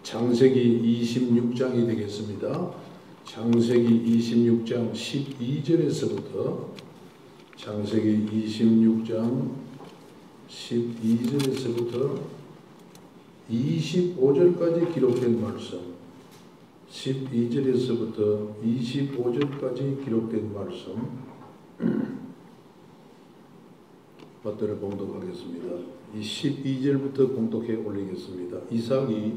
창세기 26장이 되겠습니다. 창세기 26장 12절에서부터 창세기 26장 12절에서부터 25절까지 기록된 말씀, 12절에서부터 25절까지 기록된 말씀 받들어 봉독하겠습니다. 이 12절부터 봉독해 올리겠습니다. 이삭이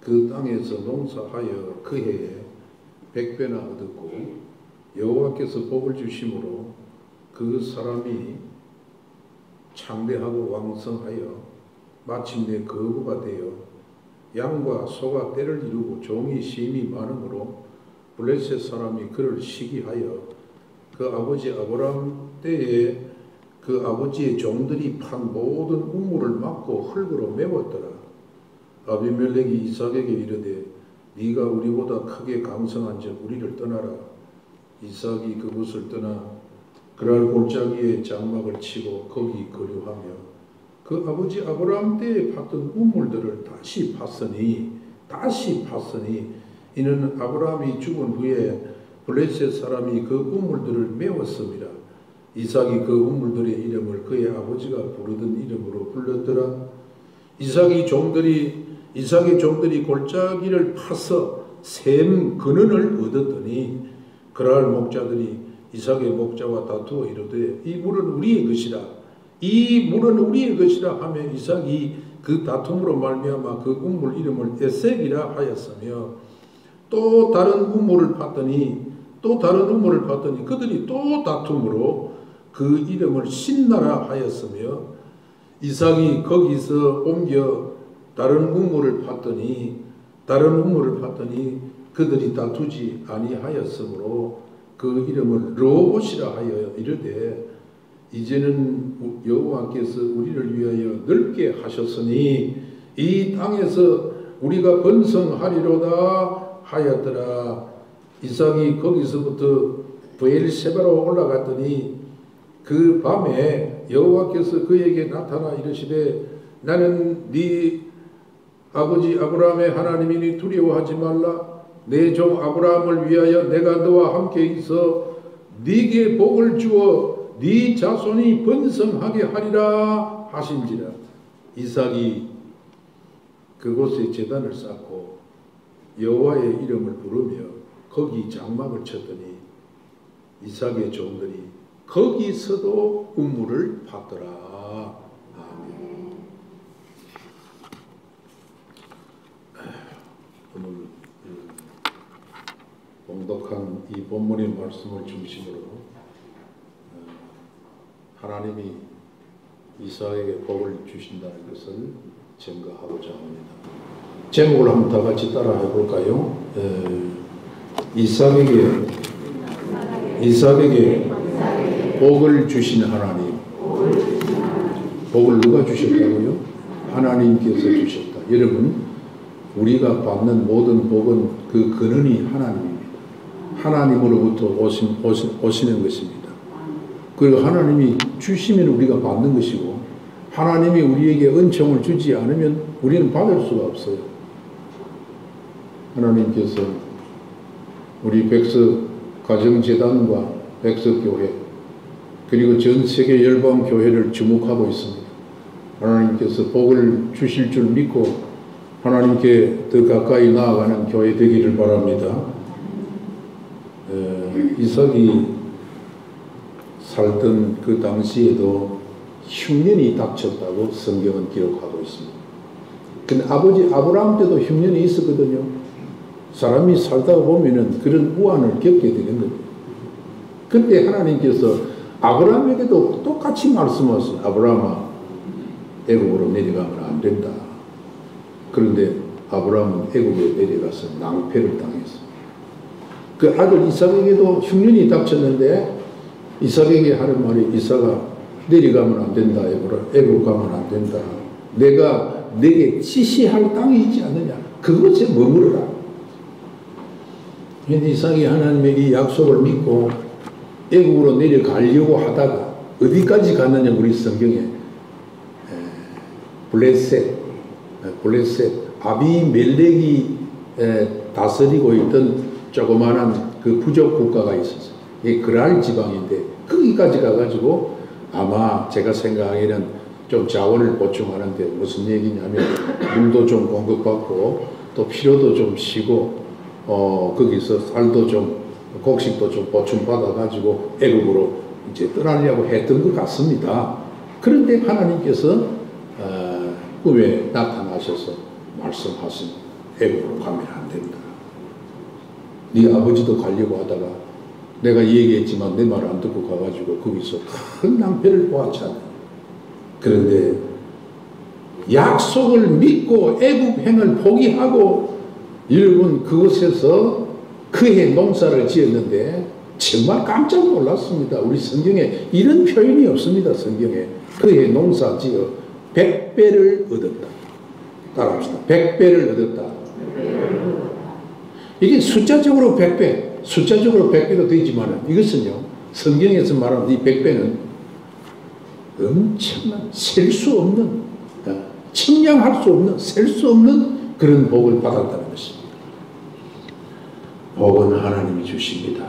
그 땅에서 농사하여 그 해에 100배나 얻었고 여호와께서 복을 주심으로 그 사람이 창대하고 왕성하여 마침내 거부가 되어 양과 소가 떼를 이루고 종이 심이 많으므로 블레셋 사람이 그를 시기하여 그 아버지 아브라함 때에 그 아버지의 종들이 판 모든 우물을 막고 흙으로 메웠더라. 아비멜렉이 이삭에게 이르되 네가 우리보다 크게 강성한즉 우리를 떠나라. 이삭이 그곳을 떠나 그랄 골짜기에 장막을 치고 거기 거류하며 그 아버지 아브라함 때에 팠던 우물들을 다시 팠으니 이는 아브라함이 죽은 후에 블레셋 사람이 그 우물들을 메웠습니다. 이삭이 그 우물들의 이름을 그의 아버지가 부르던 이름으로 불렀더라. 이삭의 종들이 골짜기를 파서 샘 근원을 얻었더니 그랄 목자들이 이삭의 목자와 다투어 이르되 이 물은 우리의 것이라 하며 이삭이 그 다툼으로 말미암아 그 우물 이름을 에색이라 하였으며 또 다른 우물을 팠더니 그들이 또 다툼으로 그 이름을 신나라 하였으며 이삭이 거기서 옮겨 다른 우물을 팠더니 그들이 다투지 아니하였으므로 그 이름을 르호봇이라 하여 이르되 이제는 여호와께서 우리를 위하여 넓게 하셨으니 이 땅에서 우리가 번성하리로다 하였더라. 이삭이 거기서부터 브엘세바로 올라갔더니 그 밤에 여호와께서 그에게 나타나 이르시되 나는 네 아버지 아브라함의 하나님이니 두려워하지 말라. 내 종 아브라함을 위하여 내가 너와 함께 있어 네게 복을 주어 네 자손이 번성하게 하리라 하신지라. 이삭이 그곳에 제단을 쌓고 여호와의 이름을 부르며 거기 장막을 쳤더니 이삭의 종들이 거기서도 우물을 팠더라. 아멘. 오늘 봉독한 이 본문의 말씀을 중심으로 하나님이 이삭에게 복을 주신다는 것을 증거하고자 합니다. 제목을 한번 다 같이 따라 해볼까요? 이삭에게 복을 주신 하나님. 복을 누가 주셨다고요? 하나님께서 주셨다. 여러분, 우리가 받는 모든 복은 그 근원이 하나님입니다. 하나님으로부터 오시는 것입니다. 그리고 하나님이 주시면 우리가 받는 것이고 하나님이 우리에게 은총을 주지 않으면 우리는 받을 수가 없어요. 하나님께서 우리 백석 가정재단과 백석교회 그리고 전 세계 열방교회를 주목하고 있습니다. 하나님께서 복을 주실 줄 믿고 하나님께 더 가까이 나아가는 교회 되기를 바랍니다. 이삭이 살던 그 당시에도 흉년이 닥쳤다고 성경은 기록하고 있습니다. 근데 아버지 아브라함 때도 흉년이 있었거든요. 사람이 살다가 보면은 그런 우환을 겪게 되는 겁니다. 그때 하나님께서 아브라함에게도 똑같이 말씀하셨어요. 아브라함아, 애굽으로 내려가면 안 된다. 그런데 아브라함은 애굽에 내려가서 낭패를 당했어요. 그 아들 이삭에게도 흉년이 닥쳤는데 이삭에게 하는 말이 이삭아 내려가면 안 된다. 애굽 가면 안 된다. 내가 내게 지시할 땅이 있지 않느냐. 그곳에 머무르라. 근데 이삭이 하나님의 이 약속을 믿고 애굽으로 내려가려고 하다가 어디까지 갔느냐. 우리 성경에 블레셋 아비멜렉이 다스리고 있던 조그마한 그 부족 국가가 있었어요. 이게 그랄 지방인데 거기까지 가가지고 아마 제가 생각하기에는 좀 자원을 보충하는데 무슨 얘기냐면 물도 좀 공급받고 또 피로도 좀 쉬고 거기서 살도 좀 곡식도 좀 보충받아가지고 애굽으로 이제 떠나려고 했던 것 같습니다. 그런데 하나님께서 꿈에 나타나셔서 말씀하신 애굽으로 가면 안 된다. 네 아버지도 가려고 하다가 내가 얘기했지만 내 말 안 듣고 가가지고 거기서 큰 낭패를 보았잖아요. 그런데 약속을 믿고 애굽행을 포기하고 여러분 그곳에서 그해 농사를 지었는데 정말 깜짝 놀랐습니다. 우리 성경에 이런 표현이 없습니다. 성경에 그해 농사 지어 100배를 얻었다. 따라합시다. 100배를 얻었다. 이게 숫자적으로 100배, 숫자적으로 100배도 되지만 이것은요, 성경에서 말하는 이 100배는 엄청난, 셀 수 없는, 측량할 수 없는, 셀 수 없는 그런 복을 받았다는 것입니다. 복은 하나님이 주십니다.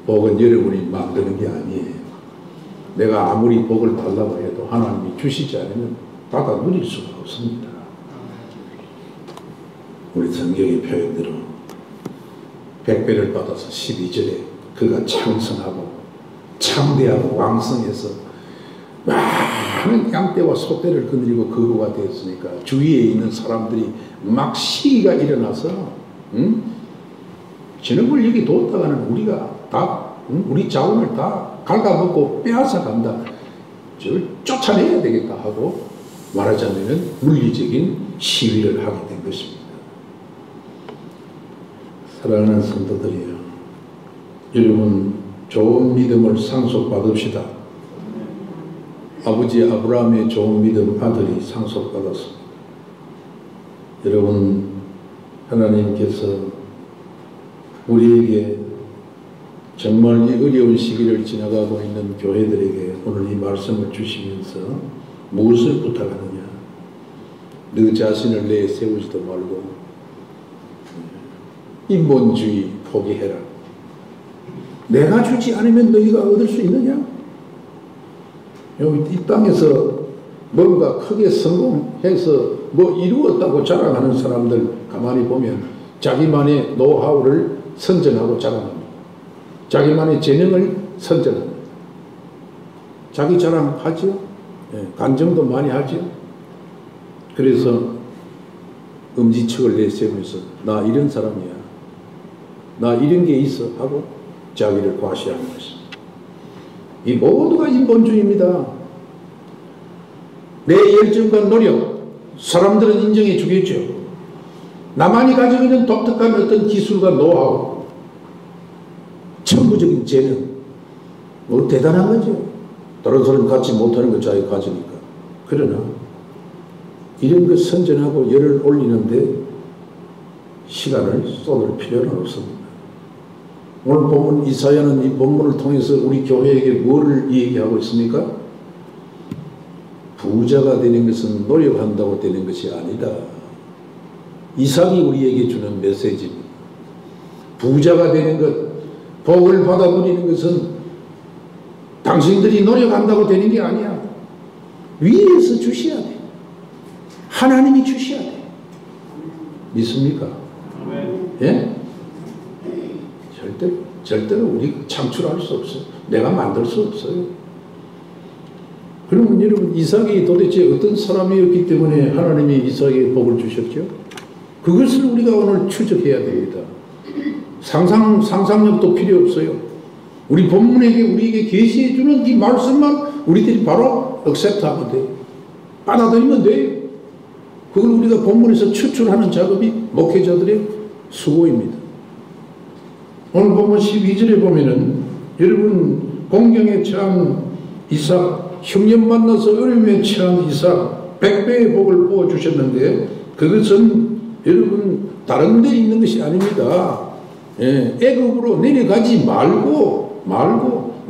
복은 여러분이 만드는 게 아니에요. 내가 아무리 복을 달라고 해도 하나님이 주시지 않으면 받아 누릴 수가 없습니다. 우리 성경의 표현대로 100배를 받아서 12절에 그가 창성하고 창대하고 왕성해서 많은 양떼와 소떼를 거느리고 거부가 되었으니까 주위에 있는 사람들이 막 시기가 일어나서 저녁을 여기 뒀다가는 우리가 다 우리 자원을 다 갉아먹고 빼앗아 간다. 저를 쫓아내야 되겠다 하고 말하자면 물리적인 시위를 하게 된 것입니다. 사랑하는 성도들이요, 여러분 좋은 믿음을 상속받읍시다. 아버지 아브라함의 좋은 믿음 아들이 상속받았습니다. 여러분 하나님께서 우리에게 정말 이 어려운 시기를 지나가고 있는 교회들에게 오늘 이 말씀을 주시면서 무엇을 부탁하느냐? 너 자신을 내세우지도 말고 인본주의 포기해라. 내가 주지 않으면 너희가 얻을 수 있느냐? 여기 이 땅에서 뭔가 크게 성공해서 뭐 이루었다고 자랑하는 사람들 가만히 보면 자기만의 노하우를 선전하고 자랑합니다. 자기만의 재능을 선전합니다. 자기 자랑하죠. 간증도 많이 하죠. 그래서 엄지척을 내세우면서 나 이런 사람이야, 나 이런 게 있어 하고 자기를 과시하는 것입니다. 이 모두가 인본주의입니다. 내 열정과 노력 사람들은 인정해 주겠죠. 나만이 가지고 있는 독특한 어떤 기술과 노하우, 천부적인 재능, 뭐 대단한 거죠. 다른 사람 갖지 못하는 거 자기가 가지니까. 그러나 이런 것 선전하고 열을 올리는데 시간을 쏟을 필요는 없습니다. 오늘 본문 이사야는 이 본문을 통해서 우리 교회에게 뭐를 얘기하고 있습니까? 부자가 되는 것은 노력한다고 되는 것이 아니다. 이삭이 우리에게 주는 메시지입니다. 부자가 되는 것, 복을 받아 누리는 것은 당신들이 노력한다고 되는 게 아니야. 위에서 주셔야 돼. 하나님이 주셔야 돼. 믿습니까? 예? 절대로 우리 창출할 수 없어요. 내가 만들 수 없어요. 그러면 여러분 이삭이 도대체 어떤 사람이었기 때문에 하나님이 이삭에게 복을 주셨죠? 그것을 우리가 오늘 추적해야 됩니다. 상상력도 필요 없어요. 우리 본문에게 우리에게 계시해 주는 이 말씀만 우리들이 바로 액셉트하면 돼요. 받아들이면 돼요. 그걸 우리가 본문에서 추출하는 작업이 목회자들의 수고입니다. 오늘 본문 12절에 보면은 여러분 공경에 처한 이삭, 흉년 만나서 어려움에 처한 이삭 100배의 복을 부어주셨는데 그것은 여러분 다른 데 있는 것이 아닙니다. 애굽으로 내려가지 말고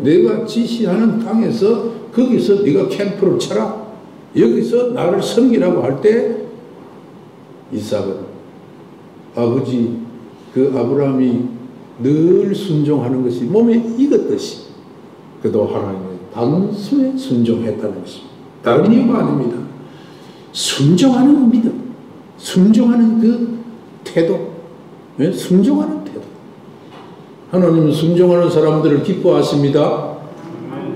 내가 지시하는 땅에서 거기서 네가 캠프를 쳐라. 여기서 나를 섬기라고 할 때 이삭은 아버지 그 아브라함이 늘 순종하는 것이 몸에 익었듯이 그도 하나님의 단순에 순종했다는 것입니다. 다른 이유가 아닙니다. 순종하는 믿음, 순종하는 그 태도, 순종하는 태도. 하나님은 순종하는 사람들을 기뻐하십니다.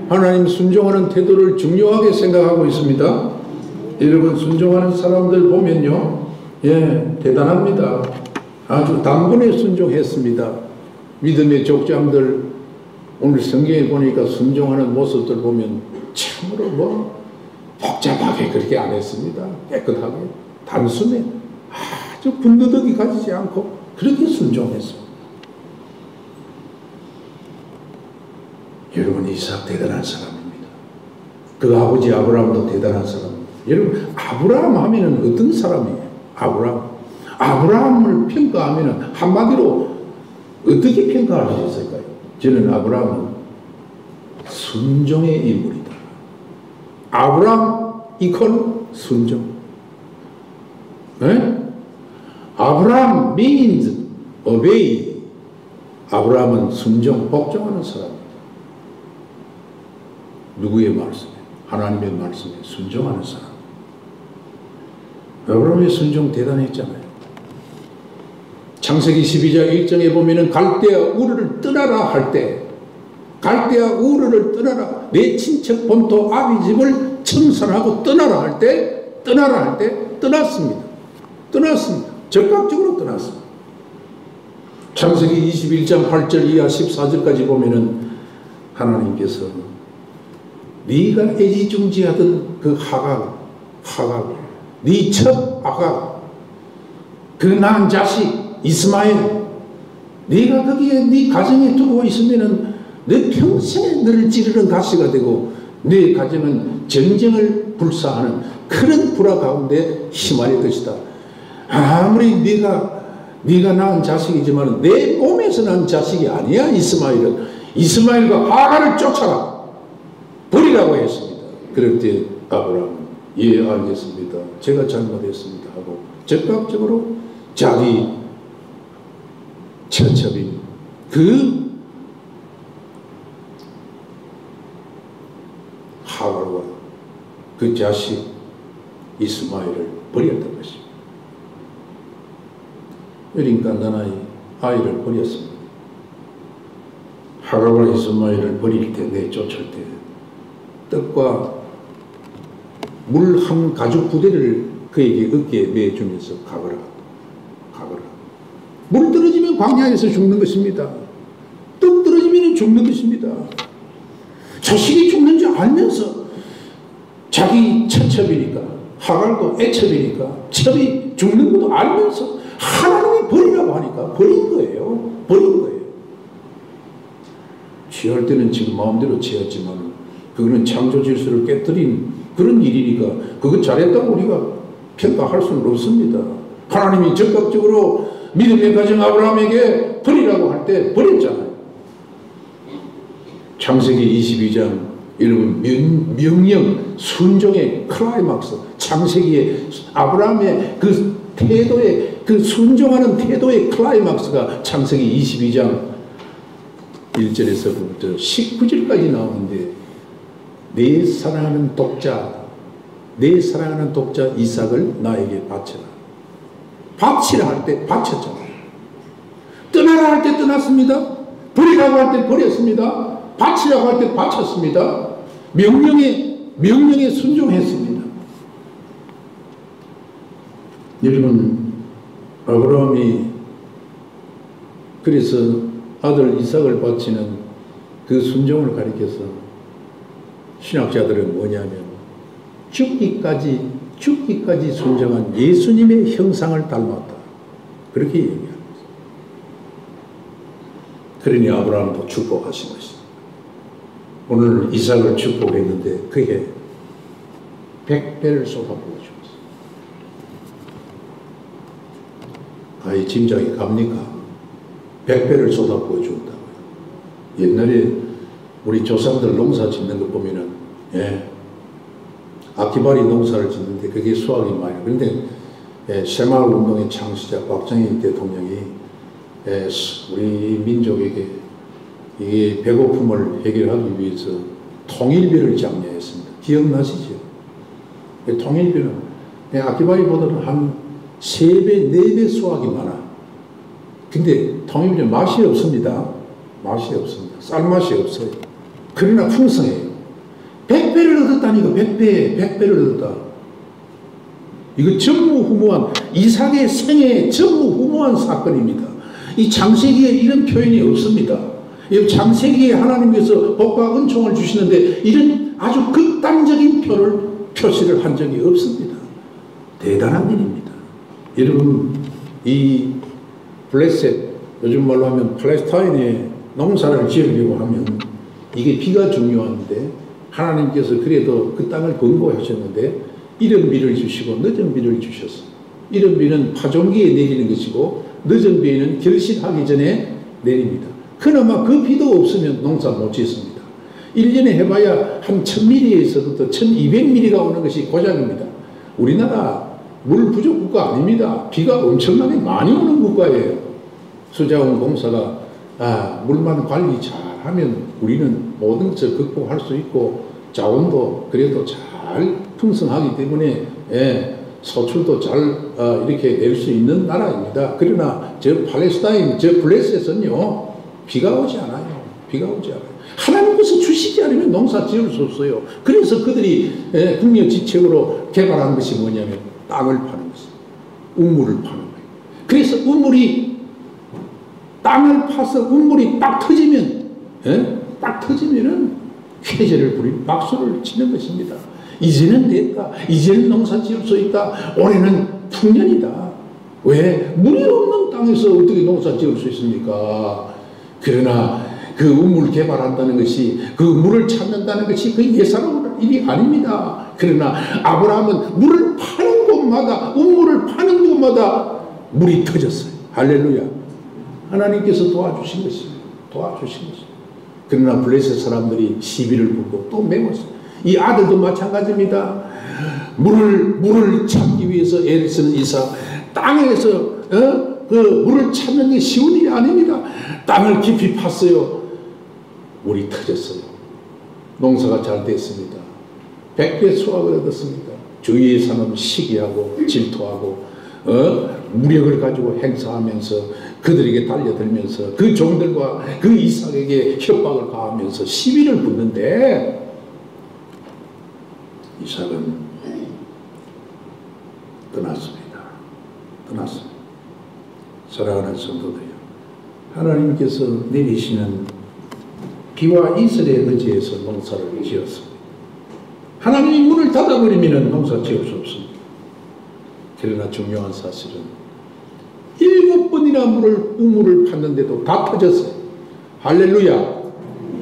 하나님 순종하는 태도를 중요하게 생각하고 있습니다. 여러분 순종하는 사람들 보면요, 대단합니다. 아주 단번에 순종했습니다. 믿음의 족장들 오늘 성경에 보니까 순종하는 모습들 보면 참으로 뭐 복잡하게 그렇게 안 했습니다. 깨끗하게 단순해 아주 군더더기 가지지 않고 그렇게 순종했습니다. 여러분 이삭 대단한 사람입니다. 그 아버지 아브라함도 대단한 사람입니다. 여러분 아브라함 하면은 어떤 사람이에요? 아브라함을 평가하면은 한마디로 어떻게 평가할 수 있을까요? 저는 아브라함은 순종의 인물이다. 아브라함 이퀄 순종. 아브라함 means obey. 아브라함은 순종, 복종하는 사람입니다. 누구의 말씀에? 하나님의 말씀에 순종하는 사람. 아브라함의 순종 대단했잖아요. 창세기 12장 1장에 보면은 갈대아 우르를 떠나라 할 때, 갈대아 우르를 떠나라, 내 친척 본토 아비 집을 청산하고 떠나라 할 때 떠났습니다. 적극적으로 떠났습니다. 창세기 21장 8절 이하 14절까지 보면은 하나님께서 네가 애지중지하던 그 하각, 네 첩 아각, 그 낳은 자식 이스마엘, 네가 거기에 네 가정에 두고 있으면은 내 평생에 너를 찌르는 가시가 되고 네 가정은 전쟁을 불사하는 그런 불화 가운데 휘말릴 것이다. 아무리 네가 낳은 자식이지만 내 몸에서 난 자식이 아니야. 이스마엘과 하갈을 쫓아라 버리라고 했습니다. 그럴 때 아브라함은 알겠습니다. 제가 잘못했습니다 하고 적극적으로 자기 처첩인 그 하갈과 그 자식 이스마엘을 버렸던 것입니다. 그러니까 나나이 아이를 버렸습니다. 하갈과 이스마엘을 버릴 때, 내쫓을 때 떡과 물 한 가죽 부대를 그에게 어깨에 매주면서 가거라. 물 떨어지면 광야에서 죽는 것입니다. 떡 떨어지면 죽는 것입니다. 자식이 죽는 줄 알면서 자기 처첩이니까, 하갈도 애첩이니까 첩이 죽는 것도 알면서 하나님이 버리라고 하니까 버린 거예요. 취할 때는 지금 마음대로 취했지만 그거는 창조 질서를 깨뜨린 그런 일이니까 그거 잘했다고 우리가 평가할 수는 없습니다. 하나님이 적극적으로 믿음의 가정 아브라함에게 버리라고 할 때 버렸잖아요. 창세기 22장 여러분 명령 순종의 클라이막스, 창세기의 아브라함의 그 태도의 그 순종하는 태도의 클라이막스가 창세기 22장 1절에서부터 19절까지 나오는데 내 사랑하는 독자 이삭을 나에게 바치라 할 때 바쳤잖아요. 떠나라 할 때 떠났습니다. 버리라고 할 때 버렸습니다. 바치라고 할 때 바쳤습니다. 명령에 순종했습니다. 여러분 아브라함이 그래서 아들 이삭을 바치는 그 순종을 가리켜서 신학자들은 뭐냐면 죽기까지 순종한 예수님의 형상을 닮았다. 그렇게 얘기합니다. 그러니 아브라함도 축복하신 것입니다. 오늘 이삭을 축복했는데 그게 100배를 쏟아부어 주었어요. 아이 짐작이 갑니까? 100배를 쏟아부어 주었다고요. 옛날에 우리 조상들 농사 짓는 거 보면은 아키바리 농사를 짓는데 그게 수확이 많이. 그런데 새마을운동의 창시자 박정희 대통령이 우리 민족에게 이 배고픔을 해결하기 위해서 통일비를 장려했습니다. 기억나시죠? 통일비는 아키바이보다는 한 3배, 4배 수확이 많아. 근데 통일비는 맛이 없습니다. 맛이 없습니다. 쌀맛이 없어요. 그러나 풍성해요. 100배를 얻었다니까. 100배를 얻었다. 이거 전무후무한 이삭의 생애 전무후무한 사건입니다. 이 창세기에 이런 표현이 없습니다. 창세기에 하나님께서 복과 은총을 주시는데 이런 아주 극단적인 표시를 한 적이 없습니다. 대단한 일입니다. 여러분, 이 블레셋, 요즘 말로 하면 팔레스타인에 농사를 지으려고 하면 이게 비가 중요한데 하나님께서 그래도 그 땅을 번거하셨는데 이른 비를 주시고 늦은 비를 주셨어요. 이른 비는 파종기에 내리는 것이고 늦은 비는 결실하기 전에 내립니다. 그나마 그 비도 없으면 농사 못 짓습니다. 1년에 해봐야 한 1000mm에서부터 1200mm가 오는 것이 고작입니다. 우리나라 물 부족 국가 아닙니다. 비가 엄청나게 많이 오는 국가예요. 수자원공사가 물만 관리 잘하면 우리는 모든 것을 극복할 수 있고 자원도 그래도 잘 풍성하기 때문에 소출도 잘 이렇게 낼 수 있는 나라입니다. 그러나 저 팔레스타인, 저 블레셋은요 비가 오지 않아요. 비가 오지 않아요. 하나님께서 주시지 않으면 농사 지을 수 없어요. 그래서 그들이 국력지책으로 개발한 것이 뭐냐면 땅을 파는 것입니다. 우물을 파는 거예요. 그래서 우물이 땅을 파서 우물이 딱 터지면 딱 터지면은 쾌재를 부리고 박수를 치는 것입니다. 이제는 됐다. 이제는 농사 지을 수 있다. 올해는 풍년이다. 왜? 물이 없는 땅에서 어떻게 농사 지을 수 있습니까? 그러나 그 우물 개발한다는 것이 그 물을 찾는다는 것이 그 예사로운 일이 아닙니다. 그러나 아브라함은 물을 파는 곳마다 우물을 파는 곳마다 물이 터졌어요. 할렐루야. 하나님께서 도와주신 것입니다. 도와주신 것입니다. 그러나 블레셋 사람들이 시비를 걸고 또 메웠어요. 이 아들도 마찬가지입니다. 물을 찾기 위해서 애를 쓰는 이삭. 땅에서 그 물을 찾는 게 쉬운 일이 아닙니다. 땅을 깊이 팠어요. 물이 터졌어요. 농사가 잘 됐습니다. 100배 수확을 얻었습니다. 주위의 사람 시기하고 질투하고 무력을 가지고 행사하면서 그들에게 달려들면서 그 종들과 그 이삭에게 협박을 가하면서 시비를 붙는데 이삭은 떠났습니다. 떠났습니다. 사랑하는 성도들이요, 하나님께서 내리시는 비와 이슬에 의지해서 농사를 지었습니다. 하나님이 문을 닫아버리면 농사 지을 수 없습니다. 그러나 중요한 사실은 7번이나 우물을 팠는데도 다 터졌어요. 할렐루야.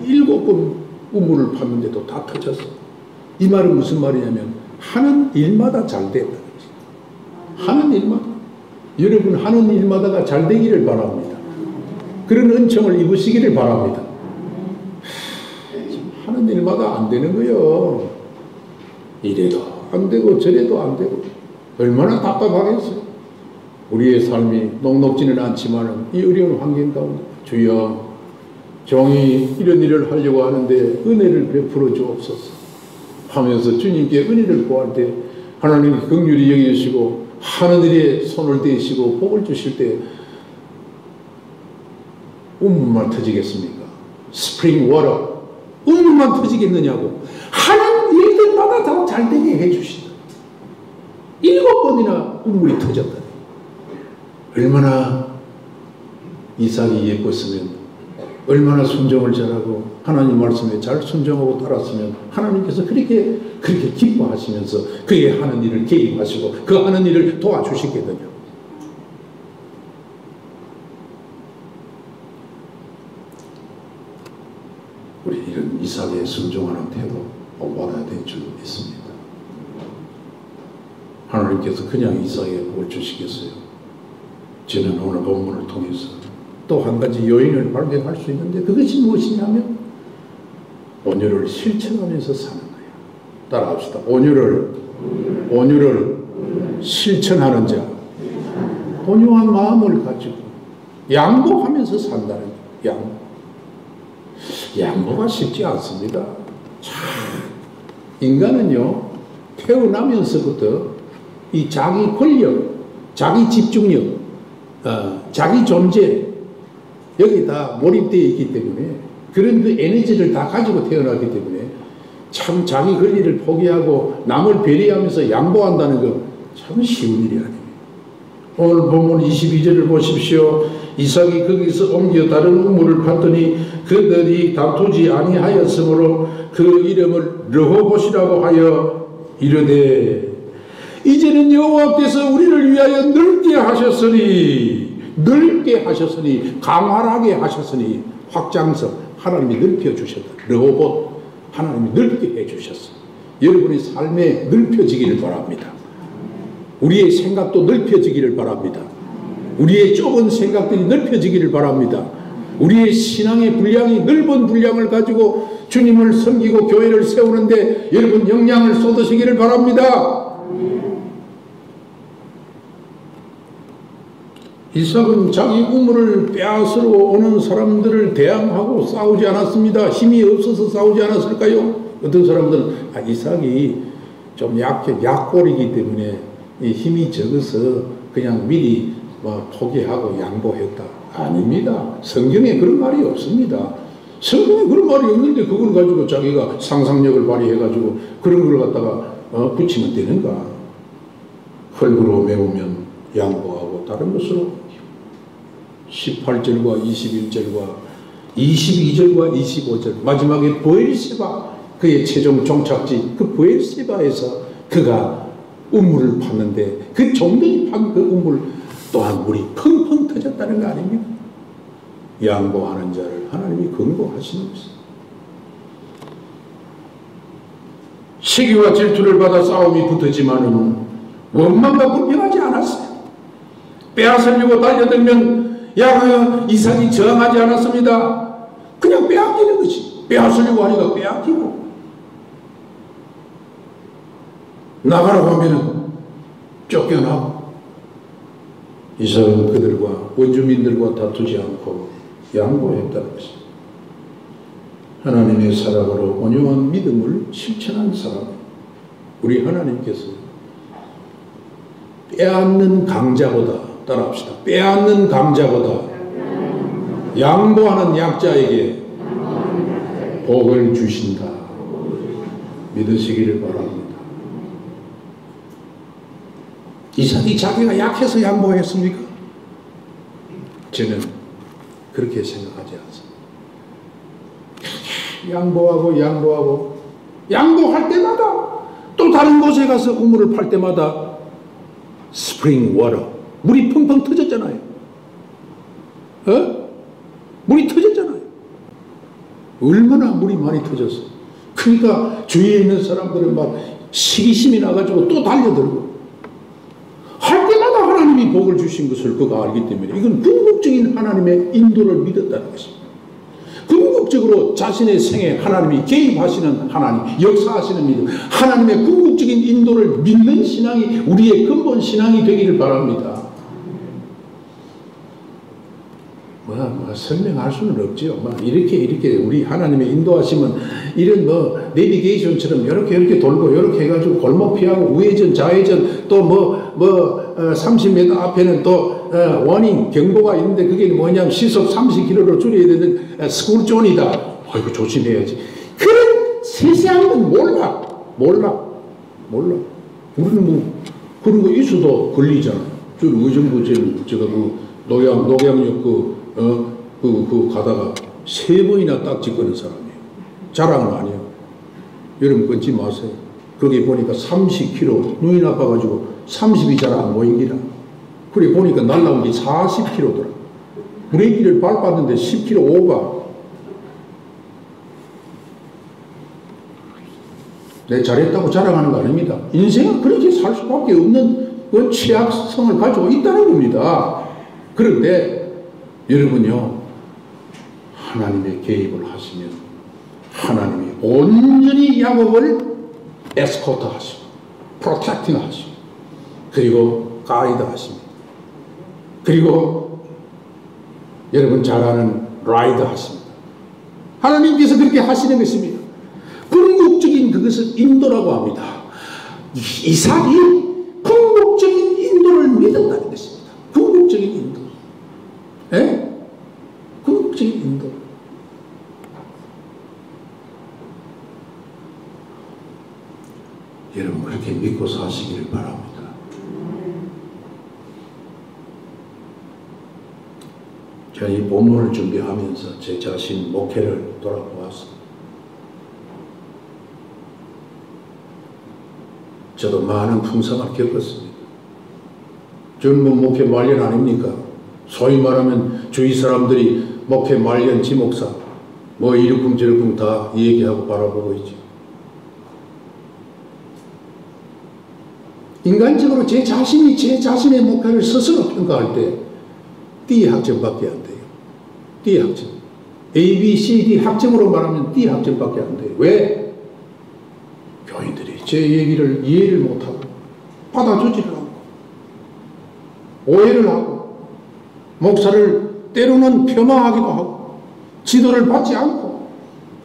7번 우물을 팠는데도 다 터졌어요. 이 말은 무슨 말이냐면 하는 일마다 잘 됐다는 거죠. 하는 일마다. 여러분 하는 일마다가 잘 되기를 바랍니다. 그런 은총을 입으시기를 바랍니다. 하는 일마다 안 되는 거예요. 이래도 안 되고 저래도 안 되고 얼마나 답답하겠어요. 우리의 삶이 녹록지는 않지만 이 어려운 환경 가운데 주여 종이 이런 일을 하려고 하는데 은혜를 베풀어 주옵소서 하면서 주님께 은혜를 구할 때 하나님이 긍휼히 여기시고 하늘에 손을 대시고 복을 주실 때 우물만 터지겠습니까? 스프링 워터 우물만 터지겠느냐고. 하는 일들마다 다 잘되게 해주신다. 7번이나 우물이 터졌다. 얼마나 이삭이 예뻤으면, 얼마나 순종을 잘하고 하나님 말씀에 잘 순종하고 따랐으면 하나님께서 그렇게 기뻐하시면서 그의 하는 일을 개입하시고 그 하는 일을 도와주시겠느냐. 우리 이런 이삭의 순종하는 태도 본받아야 될 줄 믿습니다. 하나님께서 그냥 이삭에게 복을 주시겠어요? 저는 오늘 본문을 통해서 또 한 가지 요인을 발견할 수 있는데 그것이 무엇이냐면 온유를 실천하면서 사는 거예요. 따라합시다. 온유를 실천하는 자. 온유한 마음을 가지고 양보하면서 산다는 거예요. 양보가 쉽지 않습니다. 참, 인간은요, 태어나면서부터 이 자기 권력, 자기 집중력, 자기 존재, 여기 다 몰입되어 있기 때문에 그런 그 에너지를 다 가지고 태어나기 때문에 참 자기 권리를 포기하고 남을 배려하면서 양보한다는 거 참 쉬운 일이 아닙니다. 오늘 본문 22절을 보십시오. 이삭이 거기서 옮겨 다른 우물을 팠더니 그들이 다투지 아니하였으므로 그 이름을 르호봇이라고 하여 이르되 이제는 여호와께서 우리를 위하여 넓게 하셨으니 강활하게 하셨으니 확장성 하나님이 넓혀주셨다. 르호봇 하나님이 넓게 해주셨어. 여러분의 삶에 넓혀지기를 바랍니다. 우리의 생각도 넓혀지기를 바랍니다. 우리의 좁은 생각들이 넓혀지기를 바랍니다. 우리의 신앙의 분량이 넓은 분량을 가지고 주님을 섬기고 교회를 세우는데 여러분 영향을 쏟으시기를 바랍니다. 이삭은 자기 우물을 빼앗으러 오는 사람들을 대항하고 싸우지 않았습니다. 힘이 없어서 싸우지 않았을까요? 어떤 사람들은 이삭이 좀 약골이기 때문에 힘이 적어서 그냥 미리 포기하고 양보했다. 아닙니다. 성경에 그런 말이 없습니다. 성경에 그런 말이 없는데 그걸 가지고 자기가 상상력을 발휘해가지고 그런 걸 갖다가 붙이면 되는가? 흙으로 메우면 양보하고 다른 것으로 18절과 21절과 22절과 25절 마지막에 브엘세바 그의 최종 종착지 그 브엘세바에서 그가 우물을 팠는데 그 종들이 판 그 우물 또한 물이 펑펑 터졌다는 거 아닙니까? 양보하는 자를 하나님이 권고하시는 것입니다. 시기와 질투를 받아 싸움이 붙었지만은 원망과 불평하지 않았어요. 빼앗으려고 달려들면 이삭이 저항하지 않았습니다. 그냥 빼앗기는 거지. 빼앗으려고 하니까 빼앗기고 나가라고 하면은 쫓겨나고 이삭은 그들과 원주민들과 다투지 않고 양보했다는 것입니다. 하나님의 사랑으로 온유한 믿음을 실천한 사람 우리 하나님께서 빼앗는 강자보다 따라합시다. 빼앗는 강자보다 양보하는 약자에게 복을 주신다. 믿으시기를 바랍니다. 이삭이 자기가 약해서 양보했습니까? 저는 그렇게 생각하지 않습니다. 양보할 때마다 또 다른 곳에 가서 우물을 팔 때마다 스프링 워터 물이 펑펑 터졌잖아요. 물이 터졌잖아요. 얼마나 물이 많이 터졌어. 그러니까 주위에 있는 사람들은 막 시기심이 나가지고 또 달려들고 할 때마다 하나님이 복을 주신 것을 그가 알기 때문에 이건 궁극적인 하나님의 인도를 믿었다는 것입니다. 궁극적으로 자신의 생에 하나님이 개입하시는 하나님, 역사하시는 믿음, 하나님의 궁극적인 인도를 믿는 신앙이 우리의 근본 신앙이 되기를 바랍니다. 설명할 수는 없죠. 이렇게 우리 하나님의 인도하시면 이런 내비게이션처럼 이렇게 돌고 이렇게 해가지고 골목 피하고 우회전 좌회전 또 30m 앞에는 또 워닝 경보가 있는데 그게 뭐냐면 시속 30km로 줄여야 되는 스쿨존이다. 아이고 조심해야지. 그런 세세한 건 몰라. 우리는 그런 거 있어도 걸리잖아. 저 의정부 녹양역 가다가 3번이나 딱지 끄는 사람이에요. 자랑은 아니에요. 여러분 끊지 마세요. 거기 보니까 30km 눈이 나빠가지고 30이 잘 안 보이기라. 그래 보니까 날라온 게 40km더라. 브레이크를 밟았는데 10km 오가. 내 잘했다고 자랑하는 거 아닙니다. 인생은 그렇게 살 수밖에 없는 그 취약성을 가지고 있다는 겁니다. 그런데 여러분요, 하나님의 개입을 하시면 하나님이 온전히 야곱을 에스코트 하시고 프로텍팅 하시고 그리고 가이드 하십니다. 그리고 여러분 잘 아는 라이더 하십니다. 하나님께서 그렇게 하시는 것입니다. 궁극적인 그것을 인도라고 합니다. 이삭이 궁극적인 인도를 믿었다는 것입니다. 궁극적인 인도. 예? 궁극적인 인도. 여러분 그렇게 믿고 사시기를 바랍니다. 제가 이 본문을 준비하면서 제 자신 목회를 돌아보았습니다. 저도 많은 풍성을 겪었습니다. 저는 뭐 목회 말년 아닙니까? 소위 말하면 주위 사람들이 목회 말년 지목사 뭐 이러쿵 저러쿵 다 얘기하고 바라보고 있죠. 인간적으로 제 자신이 제 자신의 목표를 스스로 평가할 때 D 학점밖에 안 돼요. D 학점. A, B, C, D 학점으로 말하면 D 학점밖에 안 돼요. 왜? 교인들이 제 얘기를 이해를 못하고 받아주지를 않고 오해를 하고 목사를 때로는 폄하하기도 하고 지도를 받지 않고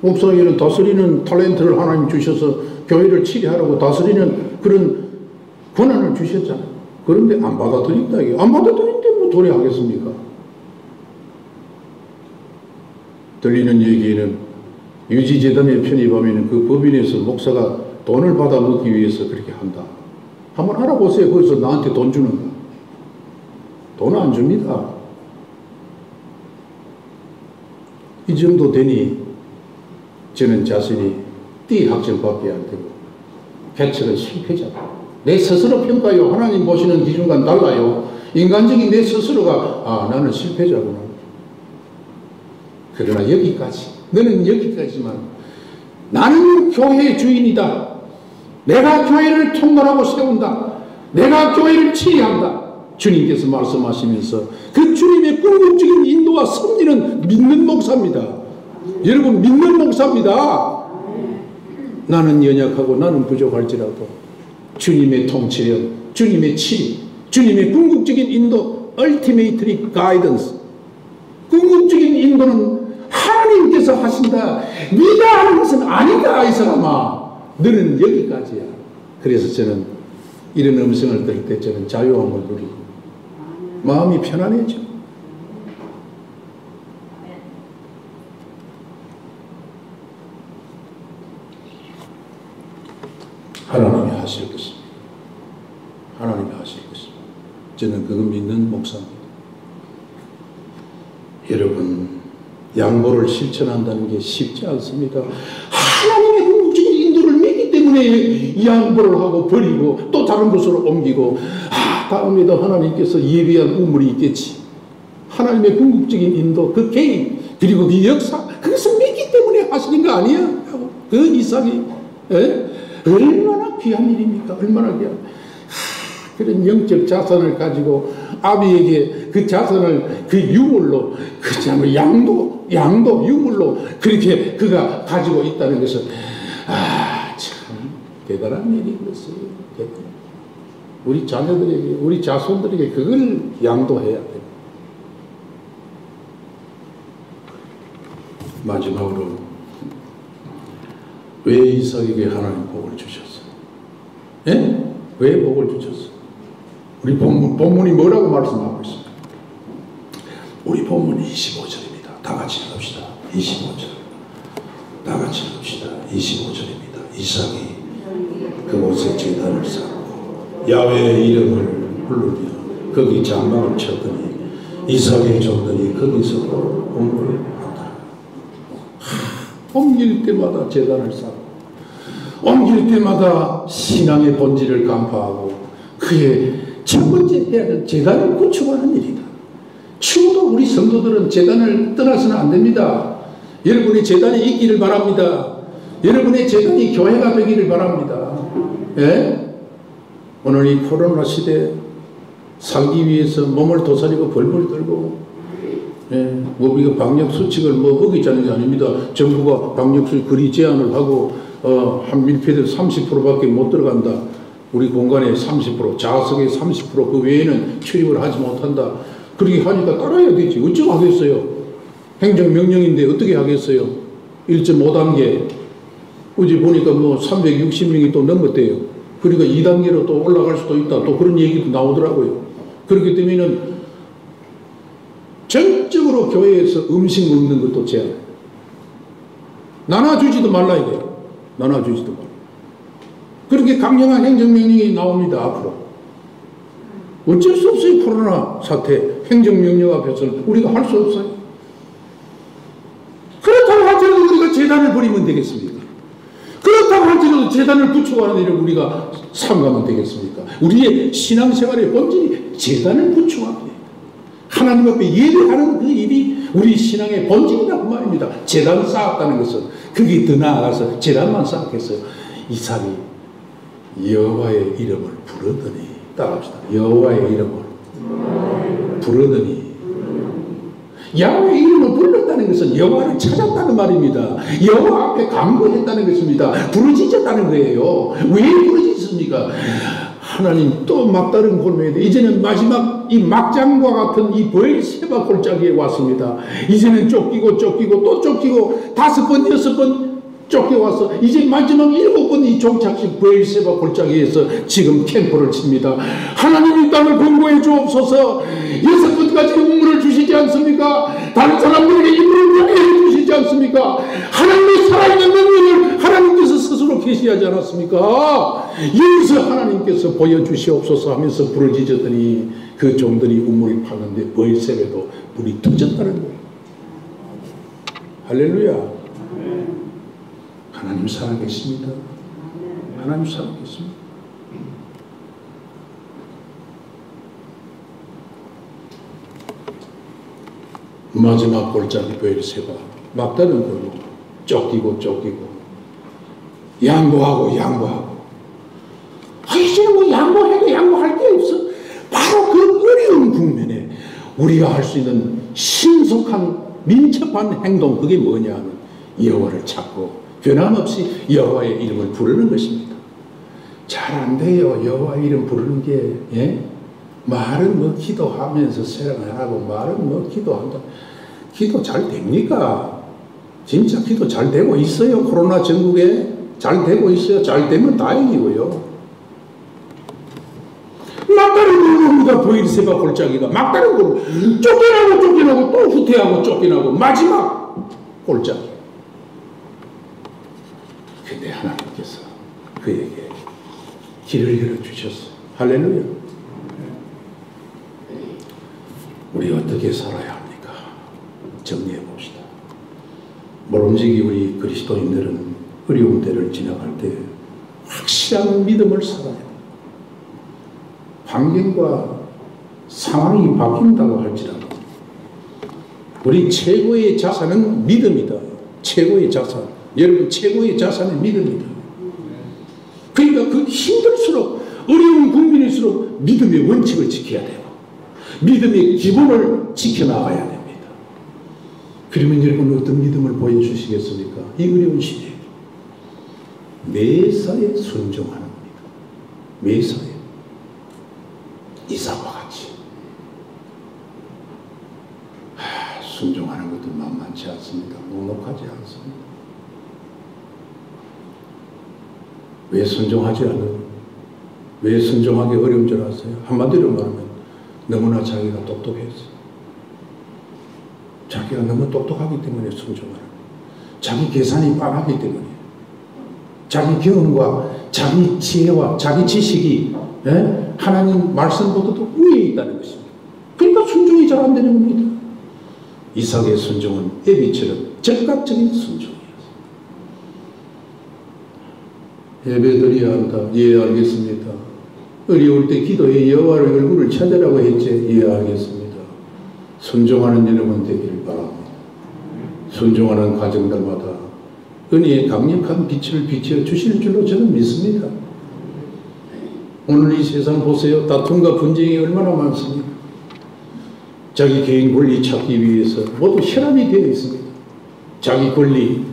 목사에게는 다스리는 탤런트를 하나님 주셔서 교회를 치리하라고 다스리는 그런 권한을 주셨잖아요. 그런데 안 받아들인다. 안 받아들인데 뭐 도래하겠습니까? 들리는 얘기는 유지재단에 편입하면 그 법인에서 목사가 돈을 받아 먹기 위해서 그렇게 한다. 한번 알아보세요. 거기서 나한테 돈 주는 거. 돈 안 줍니다. 이 정도 되니 저는 자신이 D 학점밖에 안 되고 개척은 실패자다. 내 스스로 평가요. 하나님 보시는 기준과는 달라요. 인간적인 내 스스로가 아 나는 실패자구나. 그러나 여기까지 너는 여기까지만 나는 교회의 주인이다. 내가 교회를 통달하고 세운다. 내가 교회를 치리한다. 주님께서 말씀하시면서 그 주님의 궁극적인 인도와 섭리는 믿는 목사입니다. 여러분 믿는 목사입니다. 나는 연약하고 나는 부족할지라도 주님의 통치력, 주님의 치리, 주님의 궁극적인 인도, ultimately guidance. 궁극적인 인도는 하나님께서 하신다. 네가 하는 것은 아니다. 이 사람아. 너는 여기까지야. 그래서 저는 이런 음성을 들을 때 저는 자유함을 누리고 마음이 편안해져. 하나님이 하실 것입니다. 하나님이 하실 것입니다. 저는 그거 믿는 목사입니다. 여러분 양보를 실천한다는 게 쉽지 않습니다. 하나님의 궁극적인 인도를 믿기 때문에 양보를 하고 버리고 또 다른 곳으로 옮기고 다음에도 하나님께서 예비한 우물이 있겠지. 하나님의 궁극적인 인도 그 개인 그리고 그 역사 그것을 믿기 때문에 하시는 거 아니야? 그 이상이 얼마나 귀한 일입니까? 얼마나 귀한 그런 영적 자산을 가지고 아비에게 그 자산을 그 유물로 그 양도 유물로 그렇게 그가 가지고 있다는 것은 참 대단한 일인 것이에요. 우리 자녀들에게 우리 자손들에게 그걸 양도해야 돼요. 마지막으로 왜 이삭에게 하나님 복을 주셨어요? 예? 왜 복을 주셨어요? 우리 본문이 뭐라고 말씀하고 있습니까? 우리 본문이 25절입니다. 다 같이 읽읍시다. 25절. 다 같이 읽읍시다. 25절입니다. 이삭이 그곳에 제단을 쌓고 야훼의 이름을 부르며 거기 장막을 쳤더니 이삭의 종들이 거기서 공부를 한다. 옮길 때마다 제단을 쌓고 옮길 때마다 신앙의 본질을 간파하고 그의 첫 번째 해야 될 제단을 구축하는 일이다. 추후도 우리 성도들은 제단을 떠나서는 안 됩니다. 여러분의 제단이 있기를 바랍니다. 여러분의 제단이 교회가 되기를 바랍니다. 예? 오늘 이 코로나 시대에 살기 위해서 몸을 도사리고 벌벌 떨고 뭐 우리가 방역수칙을 뭐 어기자는 게 아닙니다. 정부가 방역수칙 거리 제한을 하고 한 밀폐된 30%밖에 못 들어간다. 우리 공간의 30%, 좌석의 30%, 그 외에는 출입을 하지 못한다. 그렇게 하니까 따라야 되지. 어쩌고 하겠어요. 행정명령인데 어떻게 하겠어요. 1.5단계. 어제 보니까 뭐 360명이 또 넘었대요. 그러니까 2단계로 또 올라갈 수도 있다. 또 그런 얘기도 나오더라고요. 그렇기 때문에는 전적으로 교회에서 음식 먹는 것도 제한. 나눠주지도 말라 이거예요. 나눠주지도 말라. 그렇게 강력한 행정명령이 나옵니다. 앞으로. 어쩔 수 없어요. 코로나 사태. 행정명령 앞에서는 우리가 할 수 없어요. 그렇다고 할지라도 우리가 재단을 버리면 되겠습니까? 그렇다고 할지라도 재단을 구축하는 일을 우리가 삼가면 되겠습니까? 우리의 신앙생활의 본질이 재단을 구축하는 거예요. 하나님 앞에 예배하는 그 일이 우리 신앙의 본질이라고 말입니다. 재단 쌓았다는 것은 그게 더 나아가서 재단만 쌓았겠어요. 이삭이 여호와의 이름을 부르더니, 따라합시다. 여호와의 이름을 부르더니, 야훼의 이름을 불렀다는 것은 여호와를 찾았다는 말입니다. 여호와 앞에 간구했다는 것입니다. 부르짖었다는 거예요. 왜 부르짖습니까? 하나님 또 막다른 골목에 이제는 마지막 이 막장과 같은 이 브엘세바 골짜기에 왔습니다. 이제는 쫓기고 또 쫓기고 5번 6번 쫓겨와서 이제 마지막 7번 이 종착식 브엘세바 골짜기에서 지금 캠프를 칩니다. 하나님 이 땅을 권고해 주옵소서. 6번까지 우물을 주시지 않습니까? 다른 사람들에게 인물을 공개해 주시지 않습니까? 하나님의 살아있는 능력을 하나님께서 스스로 계시하지 않았습니까? 여기서 하나님께서 보여주시옵소서 하면서 부르짖었더니 그 종들이 우물을 파는데 브엘세바도 물이 터졌다는 거예요. 할렐루야. 하나님 살아계십니다. 하나님 살아계십니다. 마지막 골짜기 브엘세바 막다른 골목 쫓기고 양보하고 이제 뭐 양보해도 양보할 게 없어. 바로 그 어려운 국면에 우리가 할 수 있는 신속한 민첩한 행동, 그게 뭐냐 하면 여호와를 찾고 변함없이 여호와의 이름을 부르는 것입니다. 잘 안 돼요. 여호와의 이름 부르는 게. 예? 말은 뭐 기도하면서 생활하고 말은 뭐 기도한다. 기도 잘 됩니까? 진짜 기도 잘 되고 있어요. 코로나 전국에 잘 되고 있어요. 잘 되면 다행이고요. 막다른 골목입니다. 브엘세바 골짜기가 막다른 골목. 쫓겨나고 또 후퇴하고 쫓겨나고 마지막 골짜기. 근데 하나님께서 그에게 길을 열어주셨어요. 할렐루야. 우리 어떻게 살아야 합니까? 정리해 봅시다. 모름지기 우리 그리스도인들은 어려운 때를 지나갈 때 확실한 믿음을 살아야 합니다. 환경과 상황이 바뀐다고 할지라도 우리 최고의 자산은 믿음이다. 최고의 자산. 여러분 최고의 자산은 믿음이다. 그러니까 그 힘들수록 어려운 국민일수록 믿음의 원칙을 지켜야 되고 믿음의 기본을 지켜나가야 됩니다. 그러면 여러분 어떤 믿음을 보여주시겠습니까? 이 어려운 시대에 매사에 순종하는 겁니다. 매사에 이삭과 같이 순종하는 것도 만만치 않습니다. 넉넉하지 않습니다. 왜 순종하지 않아요? 왜 순종하기 어려운 줄 아세요? 한마디로 말하면 너무나 자기가 똑똑해서 자기가 너무 똑똑하기 때문에 순종하는 거예요. 자기 계산이 빠르기 때문에 자기 경험과 자기 지혜와 자기 지식이 하나님 말씀보다도 위에 있다는 것입니다. 그러니까 순종이 잘 안 되는 겁니다. 이삭의 순종은 애비처럼 즉각적인 순종이었어요. 예배드려야 한다. 예, 알겠습니다. 어려울 때 기도해 여호와의 얼굴을 찾으라고 했지. 예, 알겠습니다. 순종하는 여러분 되기를 바랍니다. 순종하는 가정들마다 은혜의 강력한 빛을 비춰 주실 줄로 저는 믿습니다. 오늘 이 세상 보세요. 다툼과 분쟁이 얼마나 많습니까? 자기 개인 권리 찾기 위해서 모두 혈압이 되어 있습니다. 자기 권리,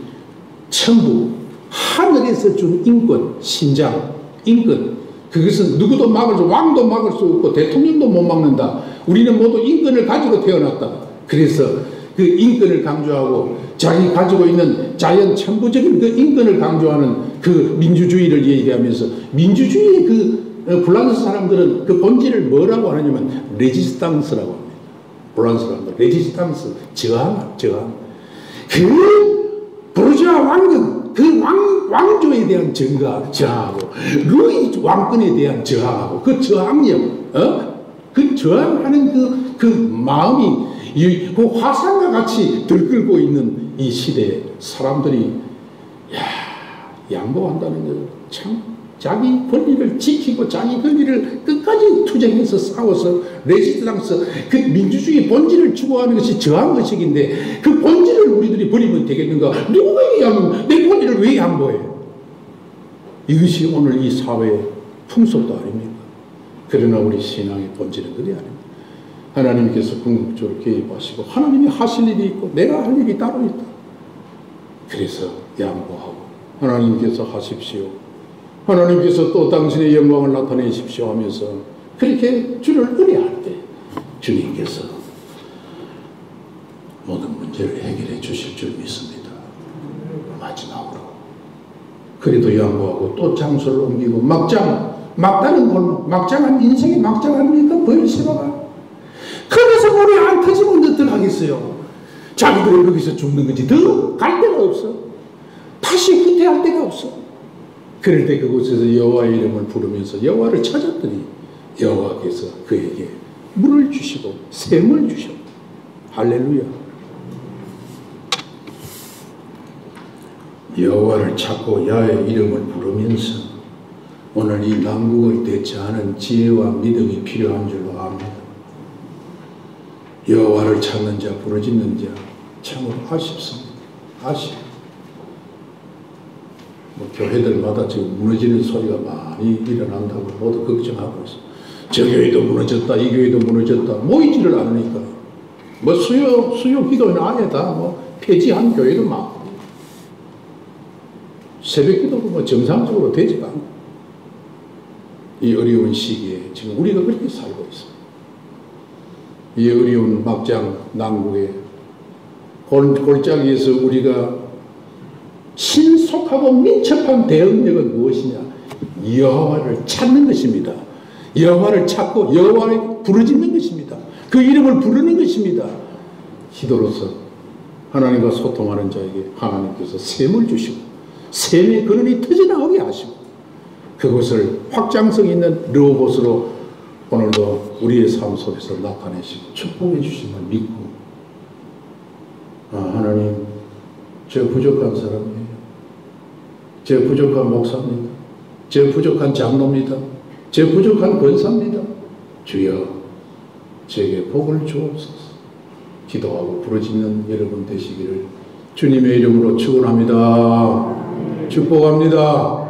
천부, 하늘에서 준 인권, 신장, 인권, 그것은 누구도 막을 수, 왕도 막을 수 없고 대통령도 못 막는다. 우리는 모두 인권을 가지고 태어났다. 그래서 그 인권을 강조하고 자기 가지고 있는 자연 천부적인 그 인권을 강조하는 그 민주주의를 얘기하면서 민주주의의 그 프랑스 사람들은 그 본질을 뭐라고 하냐면 레지스탕스라고 합니다. 프랑스 사람들 레지스탕스, 저항. 그 부르주아 왕권, 그 왕조에 대한 저항하고 루이 왕권에 대한 저항하고 그 저항력, 그 저항하는 그 마음이 그 화산과 같이 들끓고 있는 이 시대에 사람들이 양보한다는 거 참 자기 권리를 지키고 자기 권리를 끝까지 투쟁해서 싸워서 레지스탕스 그 민주주의 본질을 추구하는 것이 저항의식인데 그 본질을 우리들이 버리면 되겠는가? 누구가 얘기하면 내 권리를 왜 양보해? 이것이 오늘 이 사회의 풍속도 아닙니까? 그러나 우리 신앙의 본질은 그게 아닙니다. 하나님께서 궁극적으로 개입하시고 하나님이 하실 일이 있고 내가 할 일이 따로 있다. 그래서 양보하고 하나님께서 하십시오. 하나님께서 또 당신의 영광을 나타내십시오 하면서 그렇게 주를 의뢰할 때 주님께서 모든 문제를 해결해 주실 줄 믿습니다. 마지막으로 그래도 양보하고 또 장소를 옮기고 막다른 골목, 막장한 인생의 막장합니까? 버엘세바가 거기서 물이 안 터지면 어떡하겠어요? 자기들은 거기서 죽는 거지 더 갈 데가 없어. 다시 후퇴할 데가 없어. 그럴 때 그곳에서 여호와의 이름을 부르면서 여호와를 찾았더니 여호와께서 그에게 물을 주시고 샘을 주셨다. 할렐루야. 여호와를 찾고 야의 이름을 부르면서 오늘 이 난국을 대처하는 지혜와 믿음이 필요한 줄로 압니다. 여호와를 찾는 자 부르짖는 자 참으로 아쉽습니다. 교회들마다 지금 무너지는 소리가 많이 일어난다고 모두 걱정하고 있어. 저 교회도 무너졌다, 이 교회도 무너졌다. 모이지를 않으니까. 수요 기도는 아예 다 폐지한 교회도 많고. 새벽 기도도 정상적으로 되지가 않고. 이 어려운 시기에 지금 우리가 그렇게 살고 있습니다. 이 어려운 막장 난국에 골짜기에서 우리가 신속하고 민첩한 대응력은 무엇이냐? 여호와를 찾는 것입니다. 여호와를 찾고 여호와를 부르짖는 것입니다. 그 이름을 부르는 것입니다. 기도로서 하나님과 소통하는 자에게 하나님께서 샘을 주시고 샘의 근원이 터져나오게 하시고 그것을 확장성 있는 르호봇으로 오늘도 우리의 삶 속에서 나타내시고 축복해 주심을 믿고 하나님 저 부족한 사람이에요. 저 부족한 목사입니다. 저 부족한 장로입니다. 저 부족한 권사입니다. 주여 제게 복을 주옵소서. 기도하고 부르짖는 여러분 되시기를 주님의 이름으로 축원합니다. 축복합니다.